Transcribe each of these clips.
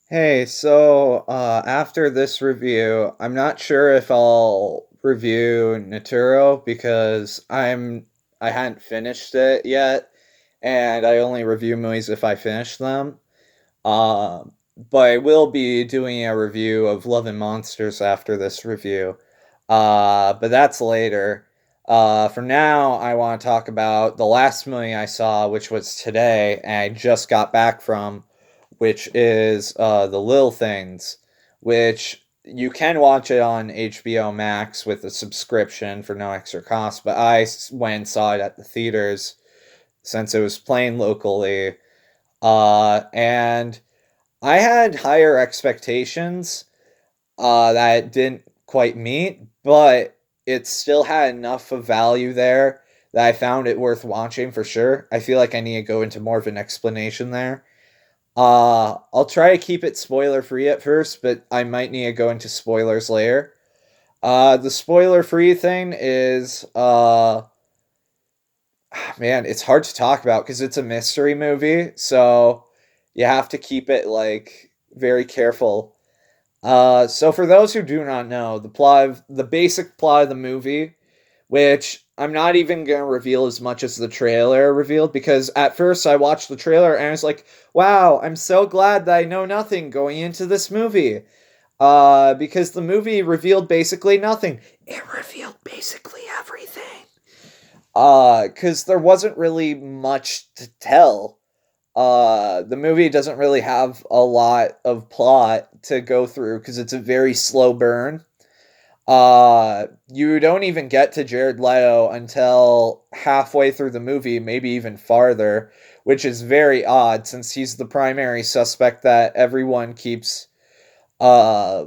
Hey, so after this review, I'm not sure if I'll review Naturo because I hadn't finished it yet, and I only review movies if I finish them. Uh, but I will be doing a review of Love and Monsters after this review. But that's later. For now, I want to talk about the last movie I saw, which was today, and I just got back from, which is The Little Things, which you can watch it on HBO Max with a subscription for no extra cost, but went and saw it at the theaters since it was playing locally. And I had higher expectations that it didn't quite meet, but it still had enough of value there that I found it worth watching for sure. I feel like I need to go into more of an explanation there. I'll try to keep it spoiler free at first, but I might need to go into spoilers later. The spoiler free thing is, man, it's hard to talk about because it's a mystery movie, so you have to keep it like very careful. So for those who do not know, the basic plot of the movie, which I'm not even gonna reveal as much as the trailer revealed, because at first I watched the trailer and I was like, "Wow, I'm so glad that I know nothing going into this movie." Because the movie revealed basically nothing. It revealed basically everything. Because there wasn't really much to tell. The movie doesn't really have a lot of plot to go through because it's a very slow burn. You don't even get to Jared Leto until halfway through the movie, maybe even farther, which is very odd since he's the primary suspect that everyone keeps, uh,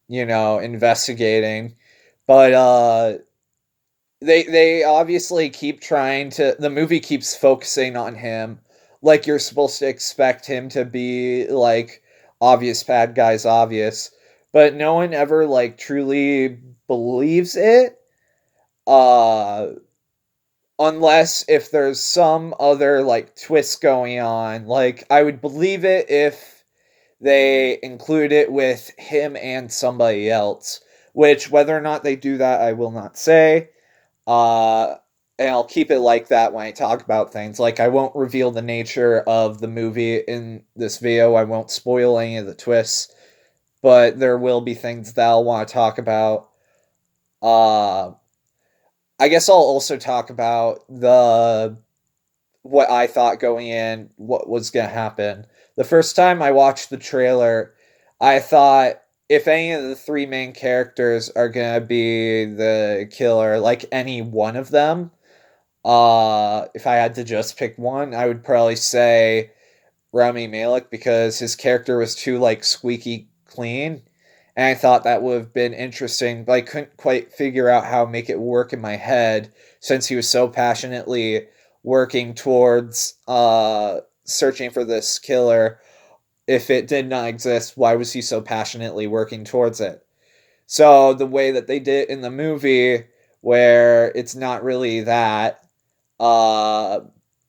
investigating. But they obviously keep trying to. The movie keeps focusing on him, like you're supposed to expect him to be like obvious bad guys, obvious, but no one ever like truly believes it. Uh, unless if there's some other like twist going on, like I would believe it if they include it with him and somebody else. Which whether or not they do that, I will not say. Uh, and I'll keep it like that when I talk about things. Like, I won't reveal the nature of the movie in this video. I won't spoil any of the twists, but there will be things that I'll want to talk about. Uh, I guess I'll also talk about the what I thought going in, what was gonna happen. The first time I watched the trailer, I thought if any of the three main characters are gonna be the killer, like any one of them, if I had to just pick one, I would probably say Rami Malek because his character was too like squeaky clean. And I thought that would have been interesting, but I couldn't quite figure out how to make it work in my head since he was so passionately working towards searching for this killer. If it did not exist, why was he so passionately working towards it? So the way that they did it in the movie, where it's not really that, uh,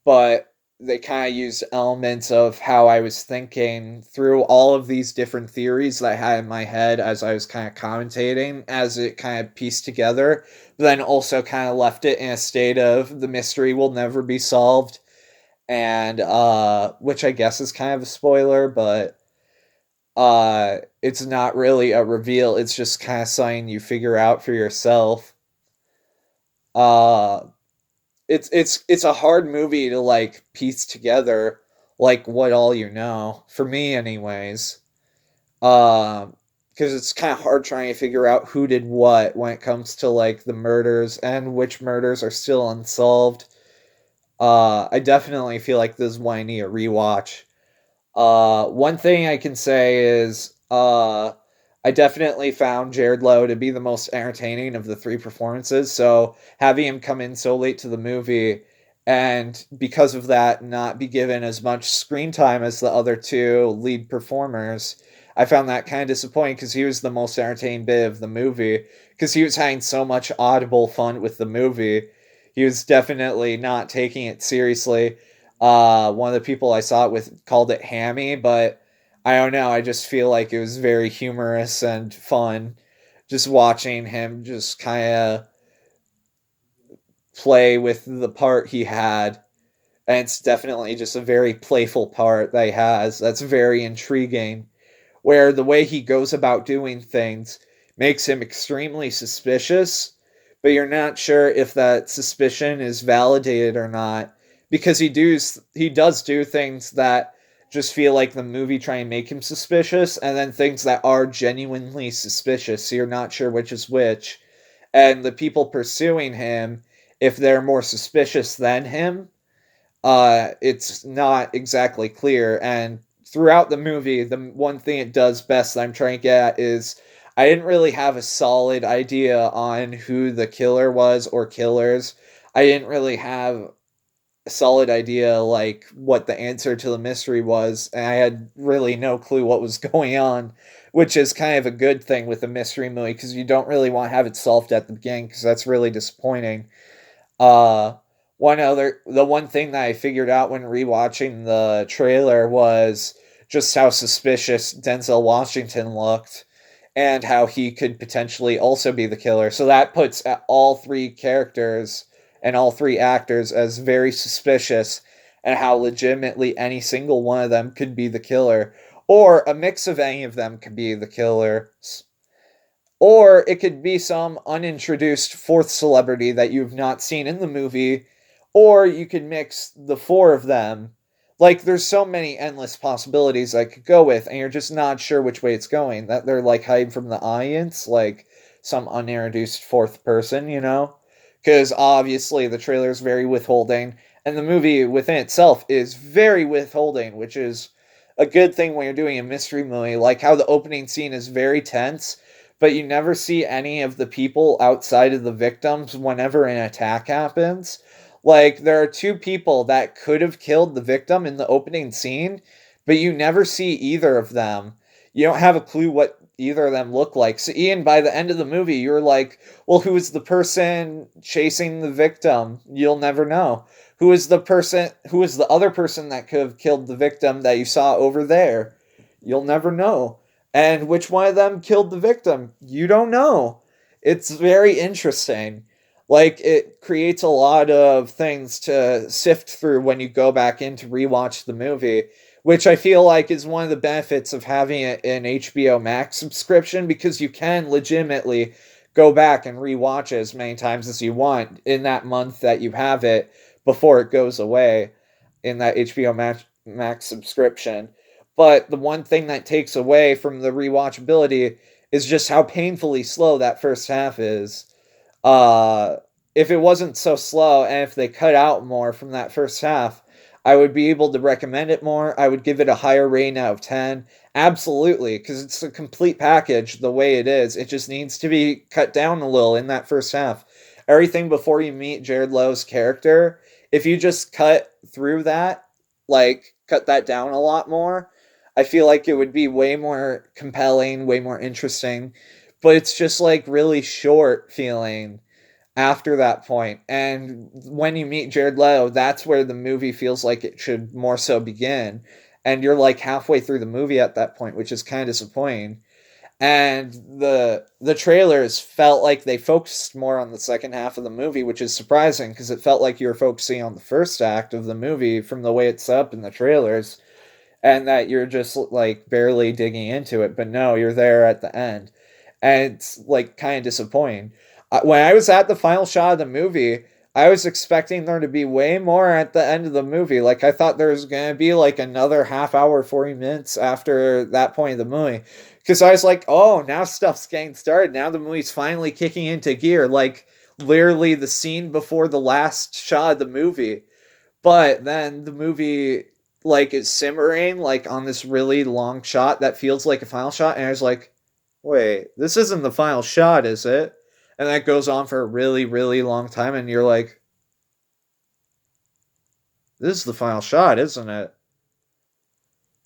but they kind of used elements of how I was thinking through all of these different theories that I had in my head as I was kind of commentating, as it kind of pieced together, but then also kind of left it in a state of the mystery will never be solved, and which I guess is kind of a spoiler, but it's not really a reveal, it's just kind of something you figure out for yourself. uh it's a hard movie to like piece together like what all you know for me anyways. Because it's kind of hard trying to figure out who did what when it comes to like the murders and which murders are still unsolved. I definitely feel like this is one I need a rewatch. One thing I can say is I definitely found Jared Lowe to be the most entertaining of the three performances. So having him come in so late to the movie and because of that not be given as much screen time as the other two lead performers, I found that kind of disappointing because he was the most entertaining bit of the movie because he was having so much audible fun with the movie. He was definitely not taking it seriously. One of the people I saw it with called it hammy, but I don't know, I just feel like it was very humorous and fun just watching him just kind of play with the part he had. And it's definitely just a very playful part that he has that's very intriguing, where the way he goes about doing things makes him extremely suspicious, but you're not sure if that suspicion is validated or not because he does do things that just feel like the movie try and make him suspicious, and then things that are genuinely suspicious, so you're not sure which is which. And the people pursuing him, if they're more suspicious than him, it's not exactly clear. And throughout the movie, the one thing it does best that I'm trying to get at is I didn't really have a solid idea on who the killer was or killers. I didn't really have a solid idea like what the answer to the mystery was, and I had really no clue what was going on, which is kind of a good thing with a mystery movie because you don't really want to have it solved at the beginning because that's really disappointing. Uh, the one thing that I figured out when rewatching the trailer was just how suspicious Denzel Washington looked and how he could potentially also be the killer. So that puts all three characters and all three actors as very suspicious, and how legitimately any single one of them could be the killer, or a mix of any of them could be the killer, or it could be some unintroduced fourth celebrity that you've not seen in the movie, or you could mix the four of them. Like, there's so many endless possibilities I could go with, and you're just not sure which way it's going. That they're like hiding from the audience, like some unintroduced fourth person, you know? Because obviously the trailer is very withholding, and the movie within itself is very withholding, which is a good thing when you're doing a mystery movie. Like how the opening scene is very tense, but you never see any of the people outside of the victims whenever an attack happens. Like, there are two people that could have killed the victim in the opening scene, but you never see either of them. You don't have a clue what either of them look like. So, Ian, by the end of the movie, you're like, well, who is the person chasing the victim? You'll never know. Who is the other person that could have killed the victim that you saw over there? You'll never know. And which one of them killed the victim? You don't know. It's very interesting. Like, it creates a lot of things to sift through when you go back in to rewatch the movie, which I feel like is one of the benefits of having an HBO Max subscription, because you can legitimately go back and rewatch it as many times as you want in that month that you have it before it goes away in that HBO Max subscription. But the one thing that takes away from the rewatchability is just how painfully slow that first half is. Uh, if it wasn't so slow and if they cut out more from that first half, I would be able to recommend it more. I would give it a higher rating out of 10. Absolutely, because it's a complete package the way it is. It just needs to be cut down a little in that first half. Everything before you meet Jared Lowe's character, if you just cut through that, like cut that down a lot more, I feel like it would be way more compelling, way more interesting. But it's just like really short feeling after that point. And when you meet Jared Leto, that's where the movie feels like it should more so begin. And you're like halfway through the movie at that point, which is kind of disappointing. And the trailers felt like they focused more on the second half of the movie, which is surprising because it felt like you were focusing on the first act of the movie from the way it's set up in the trailers, and that you're just like barely digging into it. But no, you're there at the end, and it's like kind of disappointing. When I was at the final shot of the movie, I was expecting there to be way more at the end of the movie. Like, I thought there was gonna be like another half hour, 40 minutes after that point of the movie, because I was like, oh, now stuff's getting started. Now the movie's finally kicking into gear. Like, literally the scene before the last shot of the movie. But then the movie like is simmering like on this really long shot that feels like a final shot, and I was like, wait, this isn't the final shot, is it? And that goes on for a really, really long time, and you're like, this is the final shot, isn't it?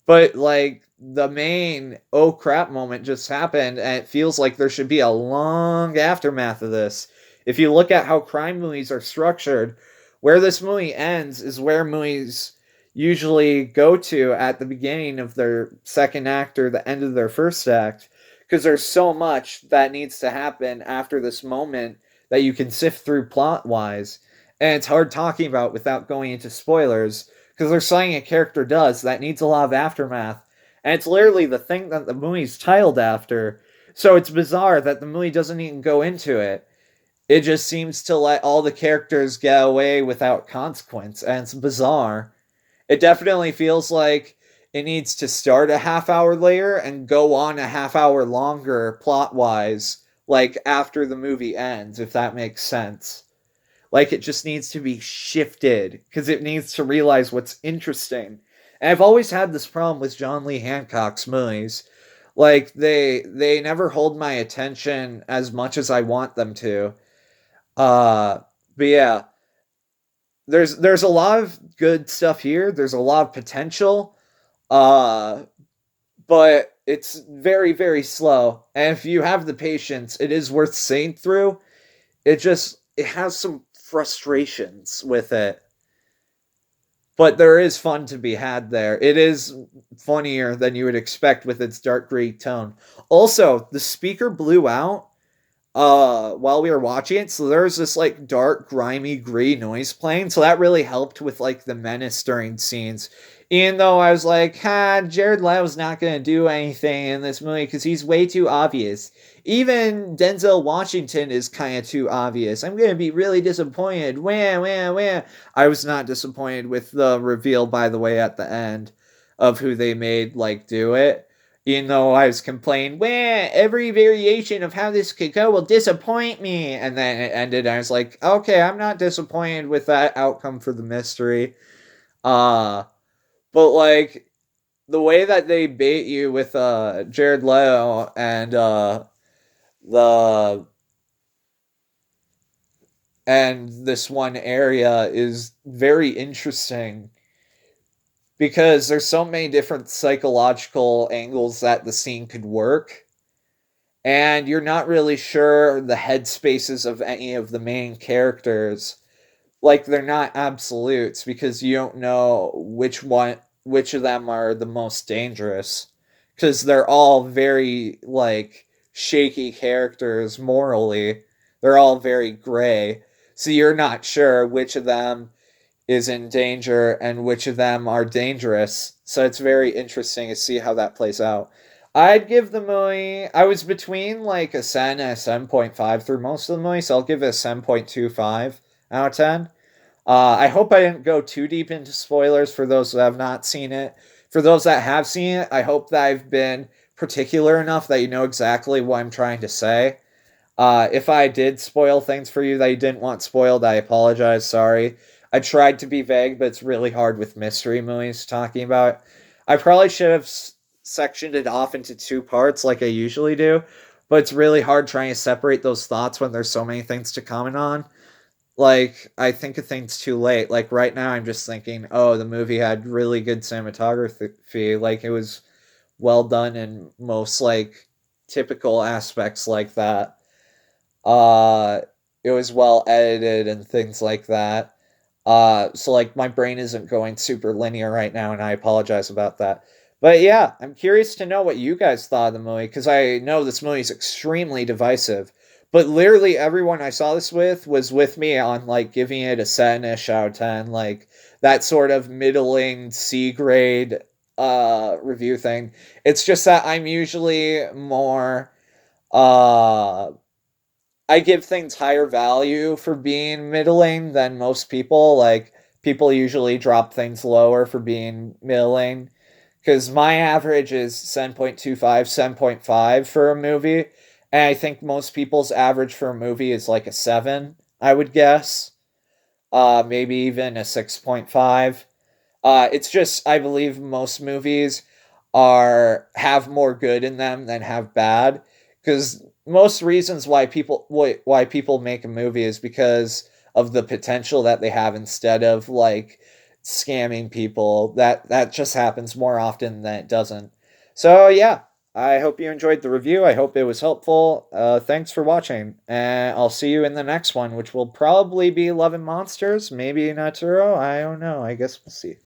But like the main oh crap moment just happened, and it feels like there should be a long aftermath of this. If you look at how crime movies are structured, where this movie ends is where movies usually go to at the beginning of their second act or the end of their first act, because there's so much that needs to happen after this moment that you can sift through plot wise. And it's hard talking about without going into spoilers, because there's something a character does that needs a lot of aftermath. And it's literally the thing that the movie's titled after. So it's bizarre that the movie doesn't even go into it. It just seems to let all the characters get away without consequence, and it's bizarre. It definitely feels like it needs to start a half hour later and go on a half hour longer plot wise, like after the movie ends, if that makes sense. Like it just needs to be shifted because it needs to realize what's interesting. And I've always had this problem with John Lee Hancock's movies. Like they never hold my attention as much as I want them to. Uh but yeah, there's a lot of good stuff here. There's a lot of potential. Uh but it's very very slow. And if you have the patience, it is worth seeing through. It has some frustrations with it, but there is fun to be had there. It is funnier than you would expect with its dark gray tone. Also, the speaker blew out while we were watching it, so there was this like dark grimy gray noise playing, so that really helped with like the menace during scenes. Even though I was like, Jared Leto's not gonna do anything in this movie because he's way too obvious. Even Denzel Washington is kind of too obvious. I'm gonna be really disappointed. Wham, wham, wham. I was not disappointed with the reveal, by the way, at the end of who they made like do it. Even though I was complaining, well, every variation of how this could go will disappoint me. And then it ended, and I was like, okay, I'm not disappointed with that outcome for the mystery. Uh, but like the way that they bait you with Jared Leto and the and this one area is very interesting because there's so many different psychological angles that the scene could work, and you're not really sure the headspaces of any of the main characters. Like they're not absolutes because you don't know which of them are the most dangerous, because they're all very like shaky characters morally. They're all very gray. So you're not sure which of them is in danger and which of them are dangerous. So it's very interesting to see how that plays out. I'd give the movie. I was between like a 7 and a 7.5 through most of the movie, so I'll give it a 7.25 out of 10. I hope I didn't go too deep into spoilers for those that have not seen it. For those that have seen it, I hope that I've been particular enough that you know exactly what I'm trying to say. If I did spoil things for you that you didn't want spoiled, I apologize. Sorry. I tried to be vague, but it's really hard with mystery movies talking about. I probably should have sectioned it off into two parts like I usually do, but it's really hard trying to separate those thoughts when there's so many things to comment on. Like, I think of things too late. Like, right now, I'm just thinking, oh, the movie had really good cinematography. Like, it was well done in most, like, typical aspects like that. Uh, it was well edited and things like that. So like my brain isn't going super linear right now, and I apologize about that. But yeah, I'm curious to know what you guys thought of the movie because I know this movie is extremely divisive. But literally everyone I saw this with was with me on like giving it a 7-ish out of 10, like that sort of middling C grade review thing. It's just that I'm usually more uh I give things higher value for being middling than most people. Like people usually drop things lower for being middling because my average is 7.25, 7.5 for a movie, and I think most people's average for a movie is like a 7, I would guess. Maybe even a 6.5. It's just I believe most movies are have more good in them than have bad, because most reasons why people make a movie is because of the potential that they have instead of like scamming people. That just happens more often than it doesn't. So yeah, I hope you enjoyed the review. I hope it was helpful. Thanks for watching, and I'll see you in the next one, which will probably be Love and Monsters, maybe Naturo. I don't know. I guess we'll see.